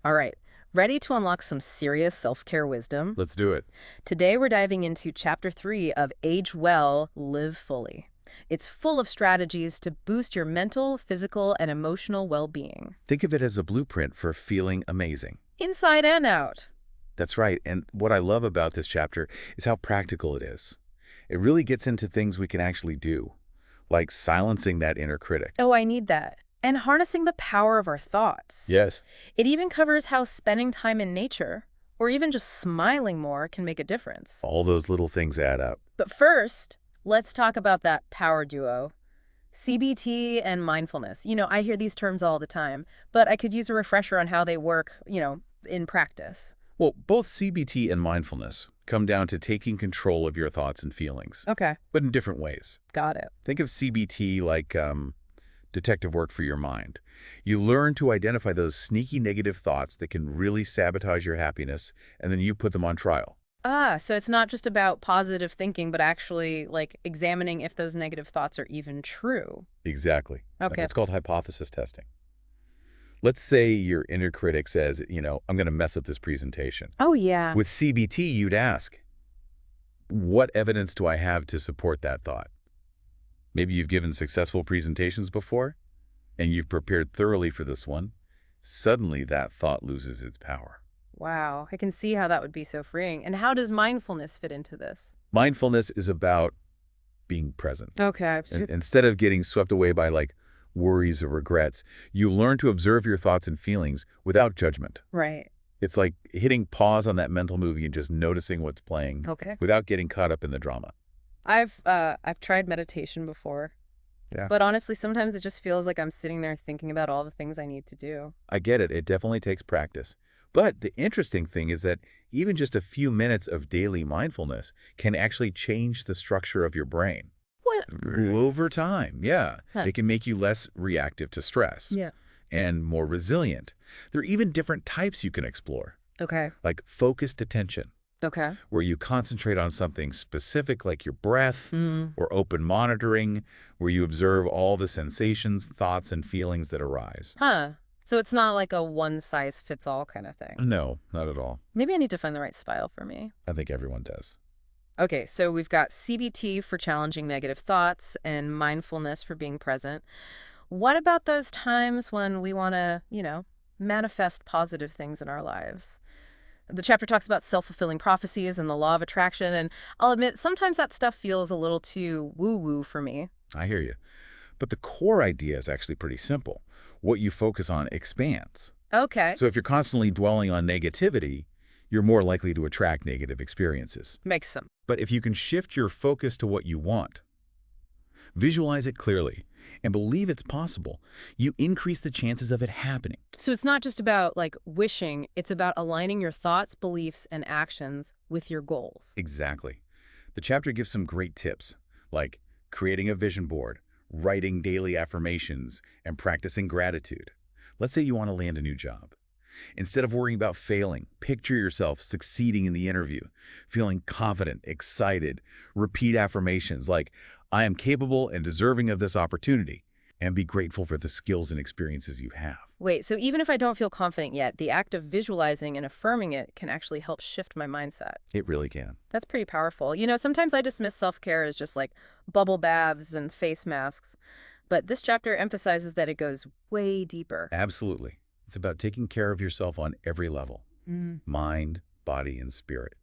All right, ready to unlock some serious self-care wisdom? Let's do it. Today we're diving into Chapter 3 of Age Well, Live Fully. It's full of strategies to boost your mental, physical, and emotional well-being. Think of it as a blueprint for feeling amazing. Inside and out. That's right. And what I love about this chapter is how practical it is. It really gets into things we can actually do, like silencing that inner critic. Oh, I need that. And harnessing the power of our thoughts. Yes. It even covers how spending time in nature, or even just smiling more, can make a difference. All those little things add up. But first, let's talk about that power duo, CBT and mindfulness. I hear these terms all the time, but I could use a refresher on how they work, in practice. Well, both CBT and mindfulness come down to taking control of your thoughts and feelings, Okay, but in different ways. got it. Think of CBT like detective work for your mind. You learn to identify those sneaky negative thoughts that can really sabotage your happiness, and then you put them on trial. Ah, so it's not just about positive thinking, but actually, like, examining if those negative thoughts are even true. Exactly. Okay. It's called hypothesis testing. Let's say your inner critic says, I'm going to mess up this presentation. Oh, yeah. With CBT, you'd ask, what evidence do I have to support that thought? Maybe you've given successful presentations before, and you've prepared thoroughly for this one. Suddenly, that thought loses its power. Wow, I can see how that would be so freeing. And how does mindfulness fit into this? Mindfulness is about being present. Okay. Instead of getting swept away by worries or regrets, you learn to observe your thoughts and feelings without judgment. Right. It's like hitting pause on that mental movie and just noticing what's playing Okay. without getting caught up in the drama. I've tried meditation before, Yeah. but honestly, sometimes it just feels like I'm sitting there thinking about all the things I need to do. I get it. It definitely takes practice. But the interesting thing is that even just a few minutes of daily mindfulness can actually change the structure of your brain. What? Over time, yeah. Huh. It can make you less reactive to stress Yeah. and more resilient. There are even different types you can explore, Okay. like focused attention, Okay. where you concentrate on something specific like your breath, Mm. or open monitoring, where you observe all the sensations, thoughts, and feelings that arise. Huh. So it's not like a one-size-fits-all kind of thing. No, not at all. Maybe I need to find the right style for me. I think everyone does. Okay, so we've got CBT for challenging negative thoughts and mindfulness for being present. What about those times when we want to, manifest positive things in our lives? The chapter talks about self-fulfilling prophecies and the law of attraction, and I'll admit sometimes that stuff feels a little too woo-woo for me. I hear you. But the core idea is actually pretty simple. What you focus on expands. Okay, So if you're constantly dwelling on negativity, you're more likely to attract negative experiences. makes sense. But if you can shift your focus to what you want, visualize it clearly, and believe it's possible, you increase the chances of it happening. So it's not just about, like, wishing, it's about aligning your thoughts, beliefs, and actions with your goals. Exactly. The chapter gives some great tips, like creating a vision board, writing daily affirmations, and practicing gratitude. Let's say you want to land a new job. Instead of worrying about failing, picture yourself succeeding in the interview, feeling confident, excited. Repeat affirmations like, I am capable and deserving of this opportunity, and be grateful for the skills and experiences you have. Wait, so even if I don't feel confident yet, the act of visualizing and affirming it can actually help shift my mindset. It really can. That's pretty powerful. Sometimes I dismiss self-care as just like bubble baths and face masks, but this chapter emphasizes that it goes way deeper. Absolutely. It's about taking care of yourself on every level, mind, body, and spirit.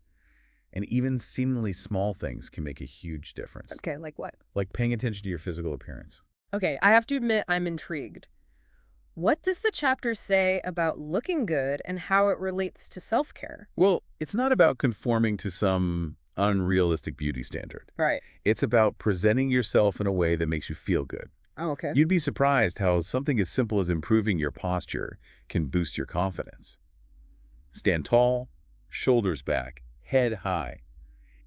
And even seemingly small things can make a huge difference, Okay, like what? like paying attention to your physical appearance. Okay, I have to admit I'm intrigued. What does the chapter say about looking good and how it relates to self-care? Well, it's not about conforming to some unrealistic beauty standard. Right. It's about presenting yourself in a way that makes you feel good. Oh, okay. You'd be surprised how something as simple as improving your posture can boost your confidence. Stand tall, shoulders back, head high.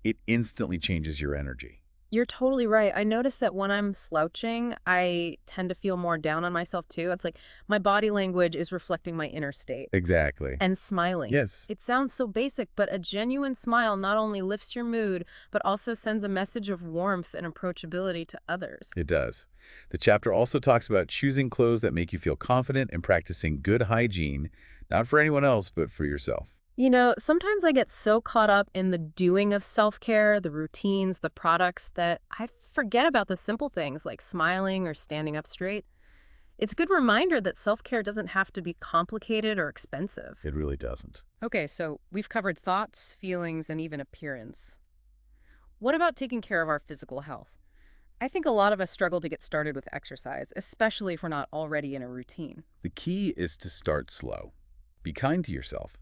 It instantly changes your energy. You're totally right. I notice that when I'm slouching, I tend to feel more down on myself too. It's like my body language is reflecting my inner state. Exactly. And smiling. Yes, It sounds so basic, but a genuine smile not only lifts your mood, but also sends a message of warmth and approachability to others. it does. The chapter also talks about choosing clothes that make you feel confident and practicing good hygiene, not for anyone else, but for yourself. Sometimes I get so caught up in the doing of self-care, the routines, the products, that I forget about the simple things like smiling or standing up straight. It's a good reminder that self-care doesn't have to be complicated or expensive. It really doesn't. Okay, so we've covered thoughts, feelings, and even appearance. What about taking care of our physical health? I think a lot of us struggle to get started with exercise, especially if we're not already in a routine. The key is to start slow. Be kind to yourself.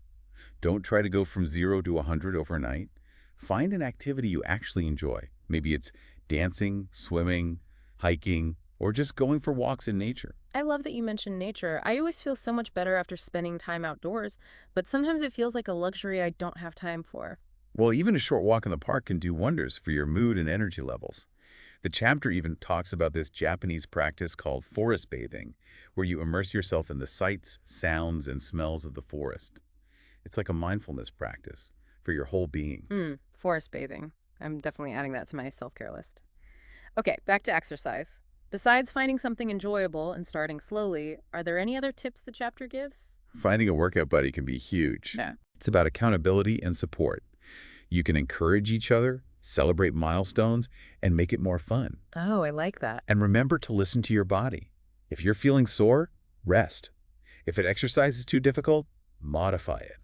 Don't try to go from 0 to 100 overnight. Find an activity you actually enjoy. Maybe it's dancing, swimming, hiking, or just going for walks in nature. I love that you mentioned nature. I always feel so much better after spending time outdoors, but sometimes it feels like a luxury I don't have time for. Well, even a short walk in the park can do wonders for your mood and energy levels. The chapter even talks about this Japanese practice called forest bathing, where you immerse yourself in the sights, sounds, and smells of the forest. It's like a mindfulness practice for your whole being. Forest bathing. I'm definitely adding that to my self-care list. Okay, back to exercise. Besides finding something enjoyable and starting slowly, are there any other tips the chapter gives? Finding a workout buddy can be huge. Yeah. It's about accountability and support. You can encourage each other, celebrate milestones, and make it more fun. Oh, I like that. And remember to listen to your body. If you're feeling sore, rest. If an exercise is too difficult, modify it.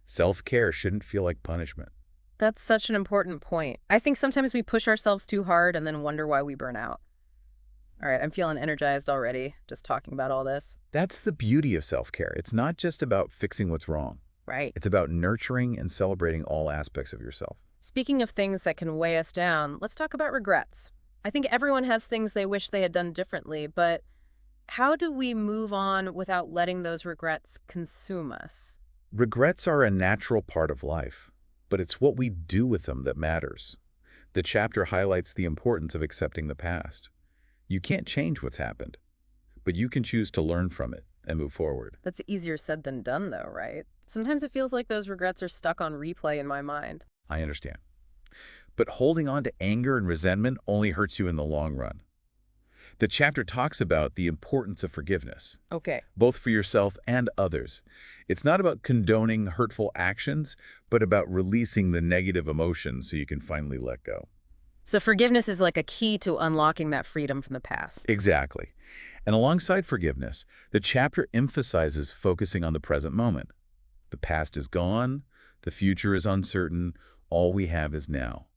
Self-care shouldn't feel like punishment. That's such an important point. I think sometimes we push ourselves too hard and then wonder why we burn out. All right, I'm feeling energized already just talking about all this. That's the beauty of self-care. It's not just about fixing what's wrong. Right. It's about nurturing and celebrating all aspects of yourself. Speaking of things that can weigh us down, let's talk about regrets. I think everyone has things they wish they had done differently, but how do we move on without letting those regrets consume us? Regrets are a natural part of life, but it's what we do with them that matters. The chapter highlights the importance of accepting the past. You can't change what's happened, but you can choose to learn from it and move forward. That's easier said than done, though, right? Sometimes it feels like those regrets are stuck on replay in my mind. I understand. But holding on to anger and resentment only hurts you in the long run. The chapter talks about the importance of forgiveness, Okay. both for yourself and others. It's not about condoning hurtful actions, but about releasing the negative emotions so you can finally let go. So forgiveness is like a key to unlocking that freedom from the past. Exactly. And alongside forgiveness, the chapter emphasizes focusing on the present moment. The past is gone, the future is uncertain, all we have is now.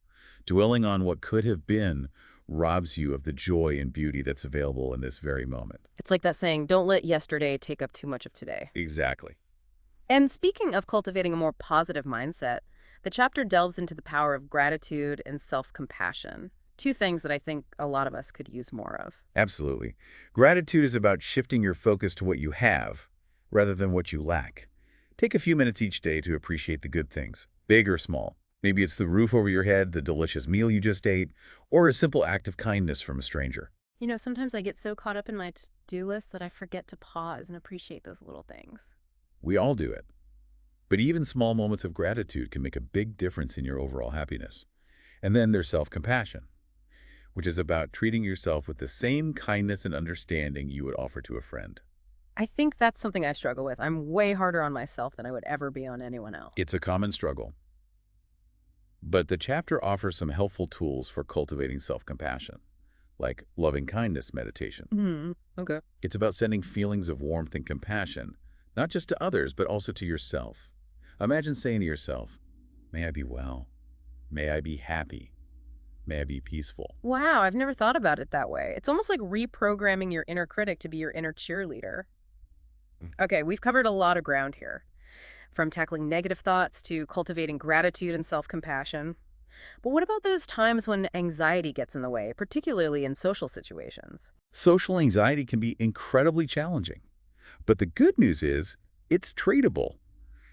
Dwelling on what could have been robs you of the joy and beauty that's available in this very moment. It's like that saying, don't let yesterday take up too much of today. Exactly. And speaking of cultivating a more positive mindset, the chapter delves into the power of gratitude and self-compassion, two things that I think a lot of us could use more of. Absolutely. Gratitude is about shifting your focus to what you have rather than what you lack. Take a few minutes each day to appreciate the good things, big or small. Maybe it's the roof over your head, the delicious meal you just ate, or a simple act of kindness from a stranger. Sometimes I get so caught up in my to-do list that I forget to pause and appreciate those little things. We all do it. But even small moments of gratitude can make a big difference in your overall happiness. And then there's self-compassion, which is about treating yourself with the same kindness and understanding you would offer to a friend. I think that's something I struggle with. I'm way harder on myself than I would ever be on anyone else. It's a common struggle. But the chapter offers some helpful tools for cultivating self-compassion, like loving-kindness meditation. Okay. It's about sending feelings of warmth and compassion, not just to others, but also to yourself. Imagine saying to yourself, may I be well, may I be happy, may I be peaceful. Wow, I've never thought about it that way. It's almost like reprogramming your inner critic to be your inner cheerleader. Okay, we've covered a lot of ground here, from tackling negative thoughts to cultivating gratitude and self-compassion. But what about those times when anxiety gets in the way, particularly in social situations? Social anxiety can be incredibly challenging, but the good news is it's treatable.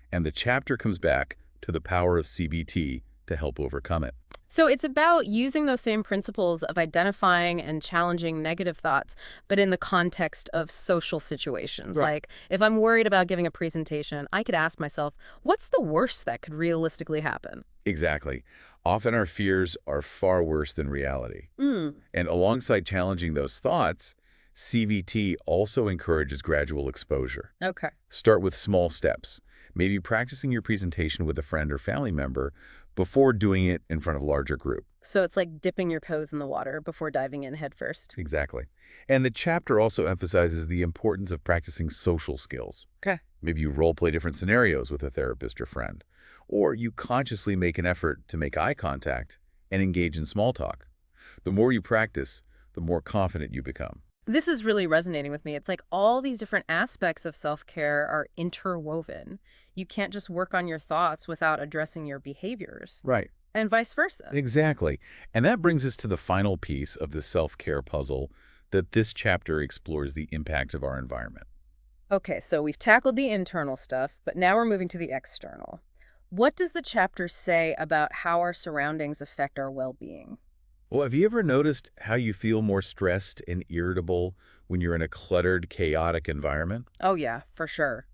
And the chapter comes back to the power of CBT to help overcome it. So it's about using those same principles of identifying and challenging negative thoughts, but in the context of social situations. Right. Like if I'm worried about giving a presentation, I could ask myself, what's the worst that could realistically happen? Exactly. Often our fears are far worse than reality. Hmm. And alongside challenging those thoughts, CVT also encourages gradual exposure. Okay. Start with small steps, maybe practicing your presentation with a friend or family member before doing it in front of a larger group. So it's like dipping your toes in the water before diving in headfirst. Exactly. And the chapter also emphasizes the importance of practicing social skills. Okay. Maybe you role-play different scenarios with a therapist or friend, or you consciously make an effort to make eye contact and engage in small talk. The more you practice, the more confident you become. This is really resonating with me. It's like all these different aspects of self-care are interwoven. You can't just work on your thoughts without addressing your behaviors, Right. and vice versa. Exactly. And that brings us to the final piece of the self-care puzzle that this chapter explores the impact of our environment. Okay, so we've tackled the internal stuff, but now we're moving to the external. What does the chapter say about how our surroundings affect our well-being? Well, have you ever noticed how you feel more stressed and irritable when you're in a cluttered, chaotic environment? Oh yeah, for sure.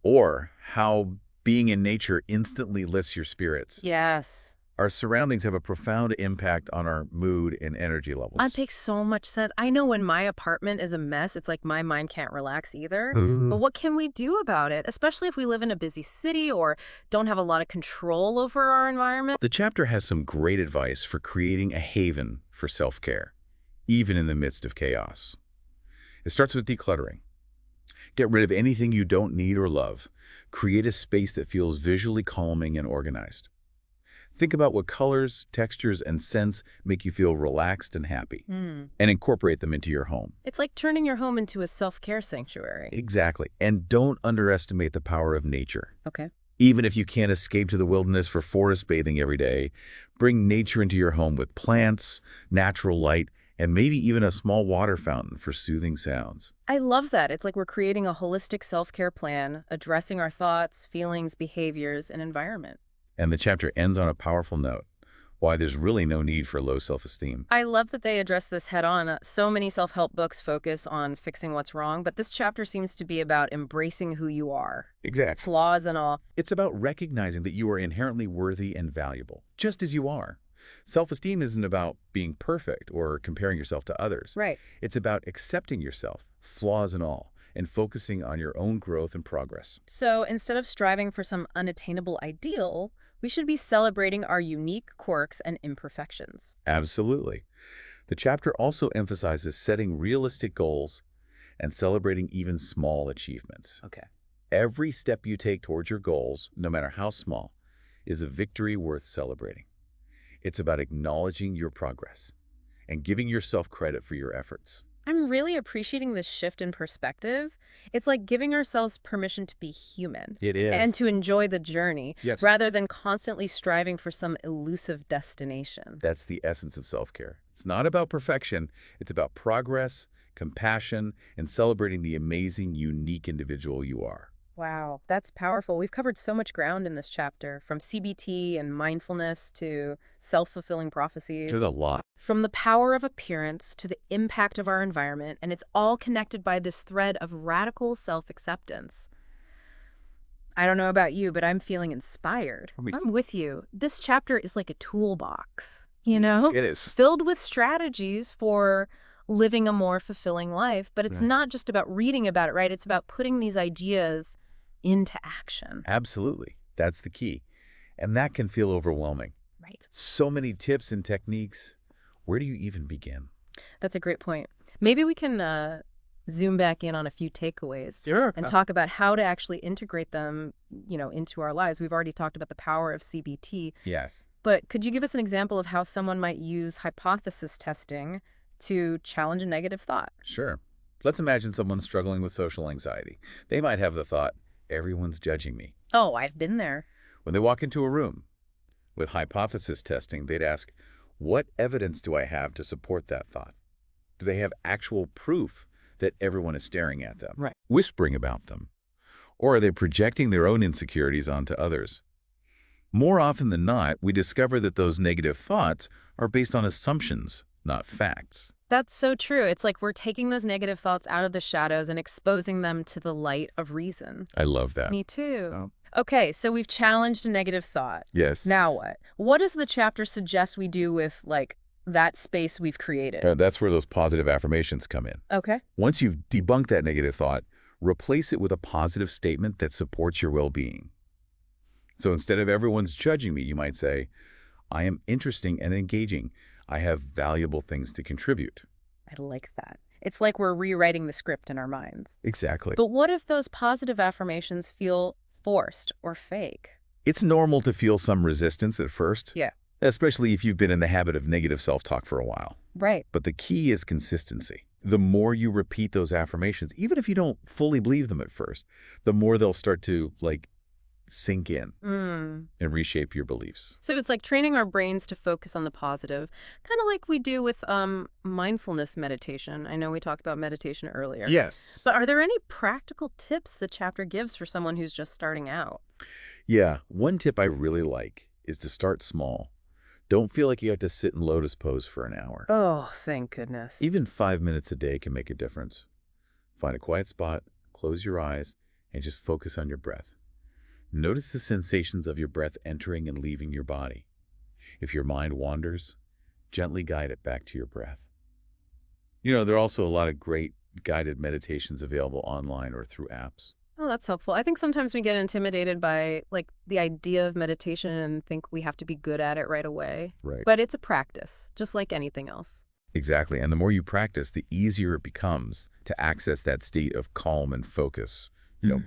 Or how being in nature instantly lifts your spirits? Yes. Our surroundings have a profound impact on our mood and energy That levels. makes so much sense. I know when my apartment is a mess, it's like my mind can't relax either. But Mm. what can we do about it, especially if we live in a busy city or don't have a lot of control over our environment? The chapter has some great advice for creating a haven for self-care, even in the midst of chaos. It starts with decluttering. Get rid of anything you don't need or love. Create a space that feels visually calming and organized. Think about what colors, textures, and scents make you feel relaxed and happy, Hmm. and incorporate them into your home. It's like turning your home into a self-care sanctuary. Exactly. And don't underestimate the power of nature. Okay. Even if you can't escape to the wilderness for forest bathing every day, bring nature into your home with plants, natural light, and maybe even a small water fountain for soothing sounds. I love that. It's like we're creating a holistic self-care plan, addressing our thoughts, feelings, behaviors, and environment. And the chapter ends on a powerful note, why there's really no need for low self-esteem. I love that they address this head on. So many self-help books focus on fixing what's wrong, but this chapter seems to be about embracing who you are, Exactly. flaws and all. It's about recognizing that you are inherently worthy and valuable, just as you are. Self-esteem isn't about being perfect or comparing yourself to others. Right. It's about accepting yourself, flaws and all, and focusing on your own growth and progress. So instead of striving for some unattainable ideal, we should be celebrating our unique quirks and imperfections. Absolutely. The chapter also emphasizes setting realistic goals and celebrating even small achievements. Okay. Every step you take towards your goals, no matter how small, is a victory worth celebrating. It's about acknowledging your progress and giving yourself credit for your efforts. I'm really appreciating this shift in perspective. It's like giving ourselves permission to be human It is. and to enjoy the journey Yes. rather than constantly striving for some elusive destination. That's the essence of self-care. It's not about perfection. It's about progress, compassion, and celebrating the amazing, unique individual you are. Wow, that's powerful. We've covered so much ground in this chapter, from CBT and mindfulness to self-fulfilling prophecies. There's a lot. From the power of appearance to the impact of our environment, and it's all connected by this thread of radical self-acceptance. I don't know about you, but I'm feeling inspired. Me I'm with you. This chapter is like a toolbox, you know, It is. filled with strategies for living a more fulfilling life. But it's Right. not just about reading about it, right? It's about putting these ideas into action. Absolutely. That's the key. And that can feel overwhelming. Right. So many tips and techniques. Where do you even begin? That's a great point. Maybe we can zoom back in on a few takeaways Sure. and talk about how to actually integrate them, into our lives. We've already talked about the power of CBT, Yes. but could you give us an example of how someone might use hypothesis testing to challenge a negative thought? Sure. Let's imagine someone struggling with social anxiety. They might have the thought, everyone's judging me. Oh, I've been there. When they walk into a room with hypothesis testing, they'd ask, what evidence do I have to support that thought? Do they have actual proof that everyone is staring at them, Right. whispering about them? Or are they projecting their own insecurities onto others? More often than not, we discover that those negative thoughts are based on assumptions, not facts. That's so true. It's like we're taking those negative thoughts out of the shadows and exposing them to the light of reason. I love that. Me too. Okay, so we've challenged a negative thought. Now Yes. what? What does the chapter suggest we do with, like, that space we've created? That's where those positive affirmations come in. Okay. Once you've debunked that negative thought, replace it with a positive statement that supports your well-being. So instead of everyone's judging me, you might say, I am interesting and engaging. I have valuable things to contribute. I like that. It's like we're rewriting the script in our minds. Exactly. But what if those positive affirmations feel forced or fake? It's normal to feel some resistance at first, Yeah. especially if you've been in the habit of negative self-talk for a while. Right. But the key is consistency. The more you repeat those affirmations, even if you don't fully believe them at first, the more they'll start to, sink in Mm. and reshape your beliefs. So it's like training our brains to focus on the positive, kind of like we do with mindfulness meditation. I know we talked about meditation earlier. Yes. But are there any practical tips the chapter gives for someone who's just starting out? Yeah, one tip I really like is to start small. Don't feel like you have to sit in lotus pose for an hour. Oh, thank goodness. Even 5 minutes a day can make a difference. Find a quiet spot, close your eyes, and just focus on your breath. Notice the sensations of your breath entering and leaving your body. If your mind wanders, gently guide it back to your breath. There are also a lot of great guided meditations available online or through apps. Oh, that's helpful. I think sometimes we get intimidated by the idea of meditation and think we have to be good at it right away. Right. But it's a practice, just like anything else. Exactly. And the more you practice, the easier it becomes to access that state of calm and focus,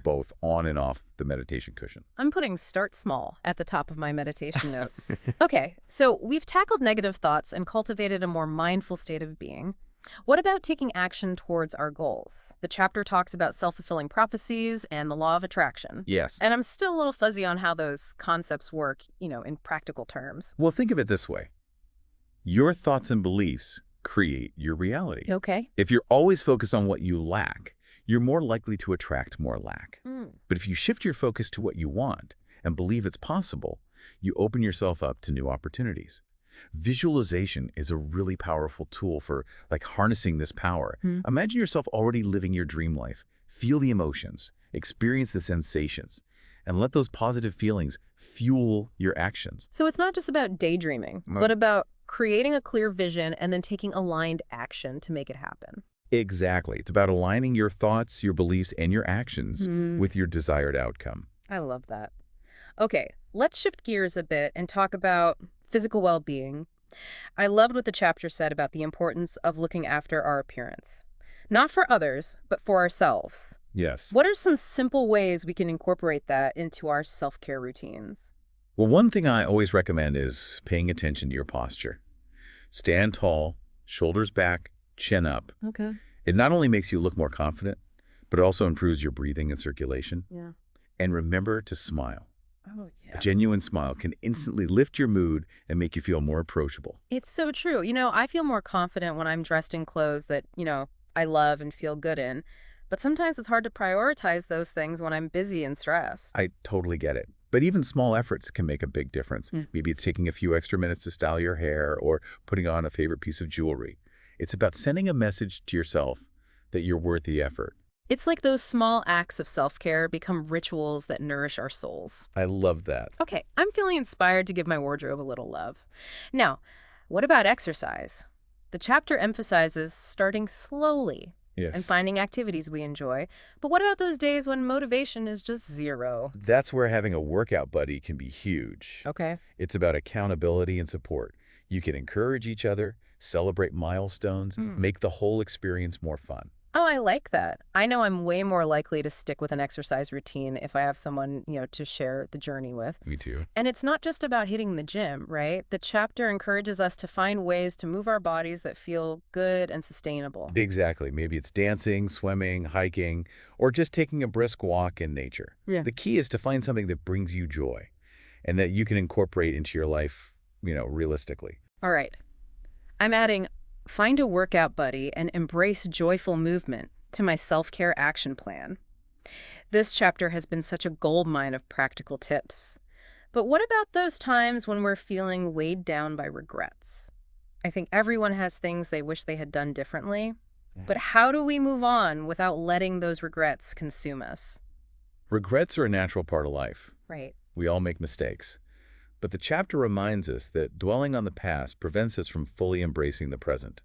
both on and off the meditation cushion. I'm putting start small at the top of my meditation notes. Okay, so we've tackled negative thoughts and cultivated a more mindful state of being. What about taking action towards our goals? The chapter talks about self-fulfilling prophecies and the law of attraction. Yes. And I'm still a little fuzzy on how those concepts work, in practical terms. Well, think of it this way. Your thoughts and beliefs create your reality. Okay. If you're always focused on what you lack, you're more likely to attract more lack. But if you shift your focus to what you want and believe it's possible, you open yourself up to new opportunities. Visualization is a really powerful tool for harnessing this power. Imagine yourself already living your dream life. Feel the emotions, experience the sensations, and let those positive feelings fuel your actions. So it's not just about daydreaming, No. but about creating a clear vision and then taking aligned action to make it happen. Exactly. It's about aligning your thoughts, your beliefs, and your actions with your desired outcome. I love that. Okay, let's shift gears a bit and talk about physical well-being. I loved what the chapter said about the importance of looking after our appearance. Not for others, but for ourselves. Yes. What are some simple ways we can incorporate that into our self-care routines? Well, one thing I always recommend is paying attention to your posture. Stand tall, shoulders back, chin up. Okay. It not only makes you look more confident, but it also improves your breathing and circulation. Yeah. And remember to smile. Oh, yeah. A genuine smile can instantly lift your mood and make you feel more approachable. It's so true. I feel more confident when I'm dressed in clothes that, I love and feel good in. But sometimes it's hard to prioritize those things when I'm busy and stressed. I totally get it. But even small efforts can make a big difference. Maybe it's taking a few extra minutes to style your hair or putting on a favorite piece of jewelry. It's about sending a message to yourself that you're worth the effort. It's like those small acts of self-care become rituals that nourish our souls. I love that. Okay, I'm feeling inspired to give my wardrobe a little love. Now, what about exercise? The chapter emphasizes starting slowly Yes. and finding activities we enjoy. But what about those days when motivation is just zero? That's where having a workout buddy can be huge. Okay. It's about accountability and support. You can encourage each other, celebrate milestones, make the whole experience more fun. Oh, I like that. I know I'm way more likely to stick with an exercise routine if I have someone, to share the journey with. Me too. And it's not just about hitting the gym, right? The chapter encourages us to find ways to move our bodies that feel good and sustainable. Exactly. Maybe it's dancing, swimming, hiking, or just taking a brisk walk in nature. Yeah. The key is to find something that brings you joy and that you can incorporate into your life, realistically. All right. I'm adding find a workout buddy and embrace joyful movement to my self-care action plan. This chapter has been such a goldmine of practical tips. But what about those times when we're feeling weighed down by regrets? I think everyone has things they wish they had done differently. But Mhm. how do we move on without letting those regrets consume us? Regrets are a natural part of life. Right. We all make mistakes. But the chapter reminds us that dwelling on the past prevents us from fully embracing the present.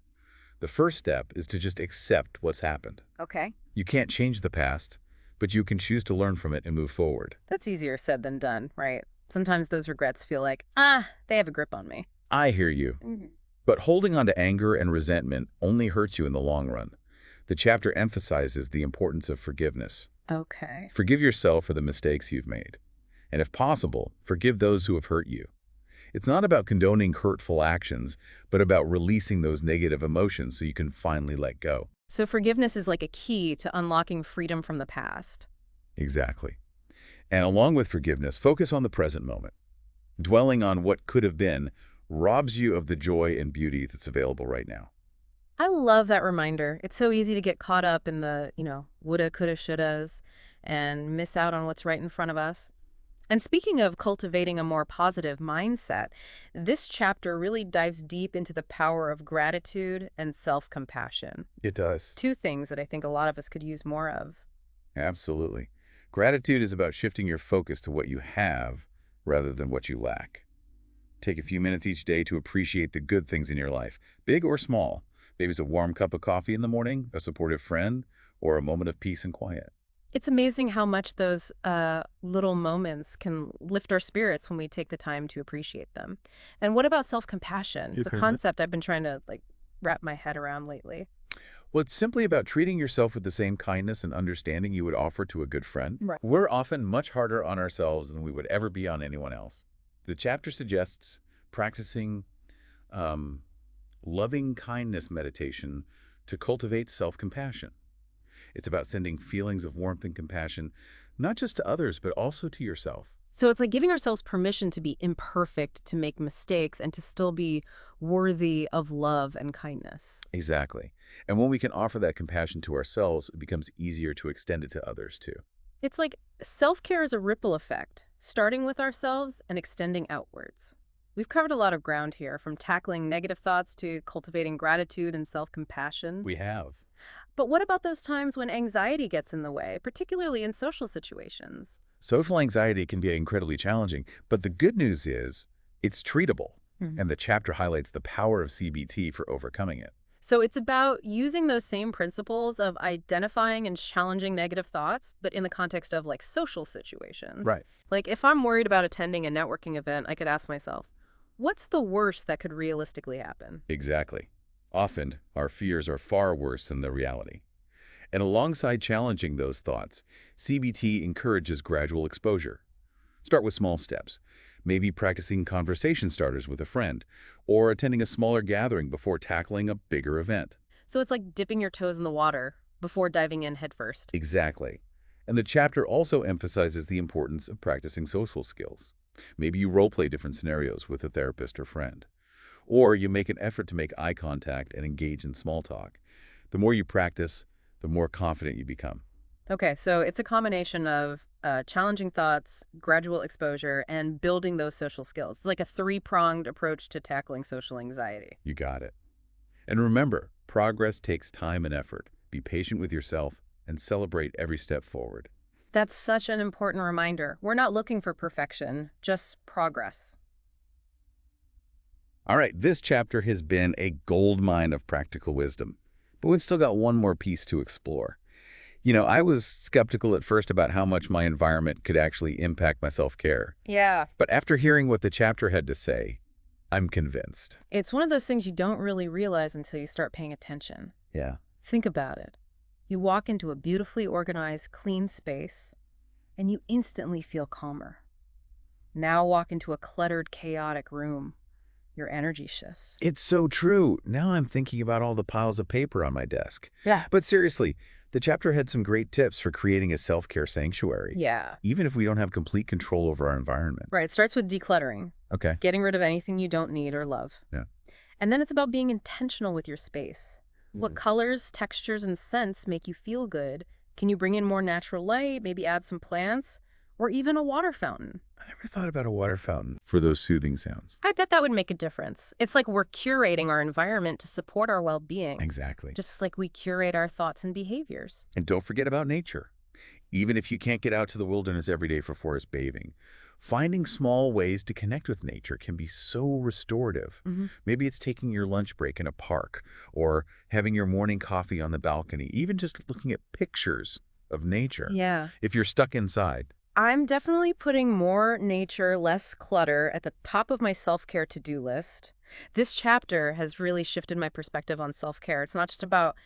The first step is to just accept what's happened. Okay. You can't change the past, but you can choose to learn from it and move forward. That's easier said than done, right? Sometimes those regrets feel like, they have a grip on me. I hear you. Mhm. But holding on to anger and resentment only hurts you in the long run. The chapter emphasizes the importance of forgiveness. Okay. Forgive yourself for the mistakes you've made. And if possible, forgive those who have hurt you. It's not about condoning hurtful actions, but about releasing those negative emotions so you can finally let go. So forgiveness is like a key to unlocking freedom from the past. Exactly. And along with forgiveness, focus on the present moment. Dwelling on what could have been robs you of the joy and beauty that's available right now. I love that reminder. It's so easy to get caught up in the, woulda, coulda, shouldas and miss out on what's right in front of us. And speaking of cultivating a more positive mindset, this chapter really dives deep into the power of gratitude and self-compassion. It does. Two things that I think a lot of us could use more of. Absolutely. Gratitude is about shifting your focus to what you have rather than what you lack. Take a few minutes each day to appreciate the good things in your life, big or small. Maybe it's a warm cup of coffee in the morning, a supportive friend, or a moment of peace and quiet. It's amazing how much those little moments can lift our spirits when we take the time to appreciate them. And what about self-compassion? It's a concept I've been trying to wrap my head around lately. Well, it's simply about treating yourself with the same kindness and understanding you would offer to a good friend. Right. We're often much harder on ourselves than we would ever be on anyone else. The chapter suggests practicing um, loving kindness meditation to cultivate self-compassion. It's about sending feelings of warmth and compassion, not just to others, but also to yourself. So it's like giving ourselves permission to be imperfect, to make mistakes, and to still be worthy of love and kindness. Exactly. And when we can offer that compassion to ourselves, it becomes easier to extend it to others too. It's like self-care is a ripple effect, starting with ourselves and extending outwards. We've covered a lot of ground here, from tackling negative thoughts to cultivating gratitude and self-compassion. We have. But what about those times when anxiety gets in the way, particularly in social situations? Social anxiety can be incredibly challenging, but the good news is it's treatable. Mhm. And the chapter highlights the power of CBT for overcoming it. So it's about using those same principles of identifying and challenging negative thoughts, but in the context of social situations. Right. Like if I'm worried about attending a networking event, I could ask myself, what's the worst that could realistically happen? Exactly. Often, our fears are far worse than the reality. And alongside challenging those thoughts, CBT encourages gradual exposure. Start with small steps, maybe practicing conversation starters with a friend, or attending a smaller gathering before tackling a bigger event. So it's like dipping your toes in the water before diving in headfirst. Exactly. And the chapter also emphasizes the importance of practicing social skills. Maybe you role-play different scenarios with a therapist or friend. Or you make an effort to make eye contact and engage in small talk. The more you practice, the more confident you become. Okay, so it's a combination of challenging thoughts, gradual exposure, and building those social skills. It's like a three-pronged approach to tackling social anxiety. You got it. And remember, progress takes time and effort. Be patient with yourself and celebrate every step forward. That's such an important reminder. We're not looking for perfection, just progress. All right, this chapter has been a gold mine of practical wisdom, but we've still got one more piece to explore. I was skeptical at first about how much my environment could actually impact my self-care. Yeah. But after hearing what the chapter had to say, I'm convinced. It's one of those things you don't really realize until you start paying attention. Yeah. Think about it. You walk into a beautifully organized, clean space, and you instantly feel calmer. Now walk into a cluttered, chaotic room. Your energy shifts. It's so true. Now I'm thinking about all the piles of paper on my desk. Yeah. But seriously, the chapter had some great tips for creating a self-care sanctuary, Yeah. even if we don't have complete control over our environment. Right. It starts with decluttering, Okay. getting rid of anything you don't need or love. Yeah. And then it's about being intentional with your space. What Mhm. colors, textures, and scents make you feel good? Can you bring in more natural light, maybe add some plants, or even a water fountain? I never Ever thought about a water fountain for those soothing sounds? I bet that would make a difference. It's like we're curating our environment to support our well-being, Exactly. just like we curate our thoughts and behaviors. And don't forget about nature. Even if you can't get out to the wilderness every day for forest bathing, finding small ways to connect with nature can be so restorative. Hmm. Maybe it's taking your lunch break in a park or having your morning coffee on the balcony, even just looking at pictures of nature. Yeah. If you're stuck inside, I'm definitely putting more nature, less clutter at the top of my self-care to-do list. This chapter has really shifted my perspective on self-care. It's not just about,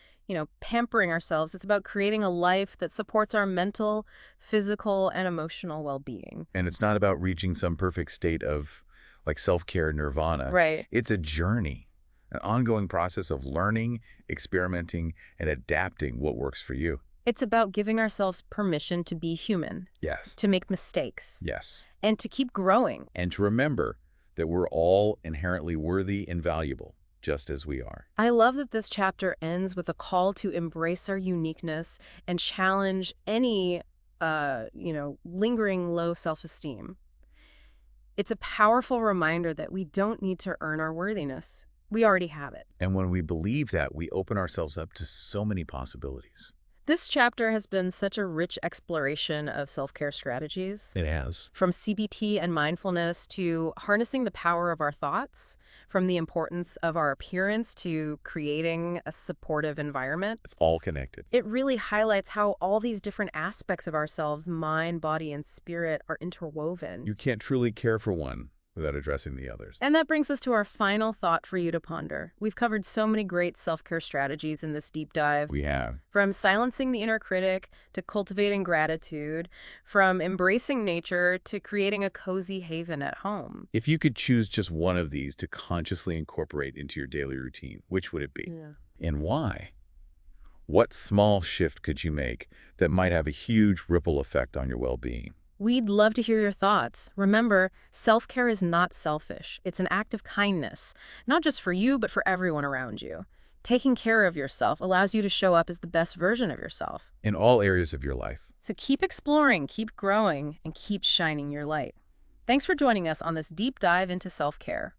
pampering ourselves. It's about creating a life that supports our mental, physical, and emotional well-being. and it's not about reaching some perfect state of like self-care nirvana, Right. it's a journey, an ongoing process of learning, experimenting, and adapting what works for you. It's about giving ourselves permission to be human, Yes. to make mistakes, Yes. and to keep growing. And to remember that we're all inherently worthy and valuable, just as we are. I love that this chapter ends with a call to embrace our uniqueness and challenge any, lingering low self-esteem. It's a powerful reminder that we don't need to earn our worthiness. We already have it. And when we believe that, we open ourselves up to so many possibilities. This chapter has been such a rich exploration of self-care strategies. It has. From CBT and mindfulness to harnessing the power of our thoughts, from the importance of our appearance to creating a supportive environment. It's all connected. It really highlights how all these different aspects of ourselves, mind, body, and spirit, are interwoven. You can't truly care for one without addressing the others. And that brings us to our final thought for you to ponder. We've covered so many great self-care strategies in this deep dive. We have. From silencing the inner critic to cultivating gratitude, from embracing nature to creating a cozy haven at home. If you could choose just one of these to consciously incorporate into your daily routine, which would it be? Yeah. And why? What small shift could you make that might have a huge ripple effect on your well-being? We'd love to hear your thoughts. Remember, self-care is not selfish. It's an act of kindness, not just for you, but for everyone around you. Taking care of yourself allows you to show up as the best version of yourself. In all areas of your life. So keep exploring, keep growing, and keep shining your light. Thanks for joining us on this deep dive into self-care.